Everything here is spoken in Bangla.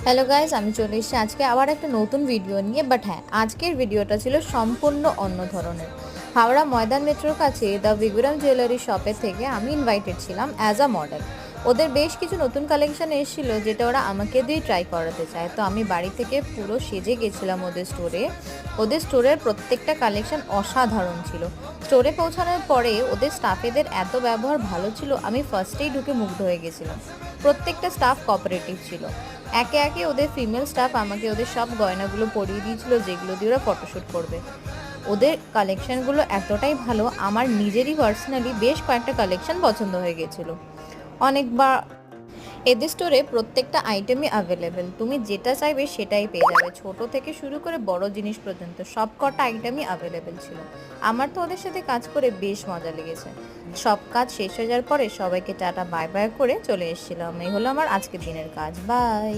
হ্যালো গাইস, আমি চলে এসেছি আজকে আবার একটা নতুন ভিডিও নিয়ে। বাট হ্যাঁ, আজকের ভিডিওটা ছিল সম্পূর্ণ অন্য ধরনের। হাওড়া ময়দান মেট্রোর কাছে দ্য বিগুরাম জুয়েলারি শপের থেকে আমি ইনভাইটেড ছিলাম অ্যাজ আ মডেল। ওদের বেশ কিছু নতুন কালেকশন এসেছিলো যেটা ওরা আমাকে দিয়ে ট্রাই করাতে চায়। তো আমি বাড়ি থেকে পুরো সেজে গেছিলাম ওদের স্টোরে। ওদের স্টোরের প্রত্যেকটা কালেকশন অসাধারণ ছিল। স্টোরে পৌঁছানোর পরে ওদের স্টাফেদের এত ব্যবহার ভালো ছিল, আমি ফার্স্টেই ঢুকে মুগ্ধ হয়ে গেছিলাম। প্রত্যেকটা স্টাফ কোঅপারেটিভ ছিল। একে একে ওদের ফিমেল স্টাফ আমাকে ওদের সব গয়নাগুলো পরিয়ে দিয়েছিল যেগুলো দিয়ে ওরা ফটোশ্যুট করবে। ওদের কালেকশানগুলো এতটাই ভালো, আমার নিজেরই পার্সোনালি বেশ কয়েকটা কালেকশন পছন্দ হয়ে গেছিলো। অনেকবার এদের স্টোরে প্রত্যেকটা আইটেমই অ্যাভেলেবেল, তুমি যেটা চাইবে সেটাই পেয়ে যাবে। ছোট থেকে শুরু করে বড় জিনিস পর্যন্ত সব কটা আইটেমই অ্যাভেলেবেল ছিল। আমার তো ওদের সাথে কাজ করে বেশ মজা লেগেছে। সব কাজ শেষ হয়ে যাওয়ার পরে সবাইকে টাটা বাই বাই করে চলে এসেছিলাম। এই হলো আমার আজকের দিনের কাজ। বাই।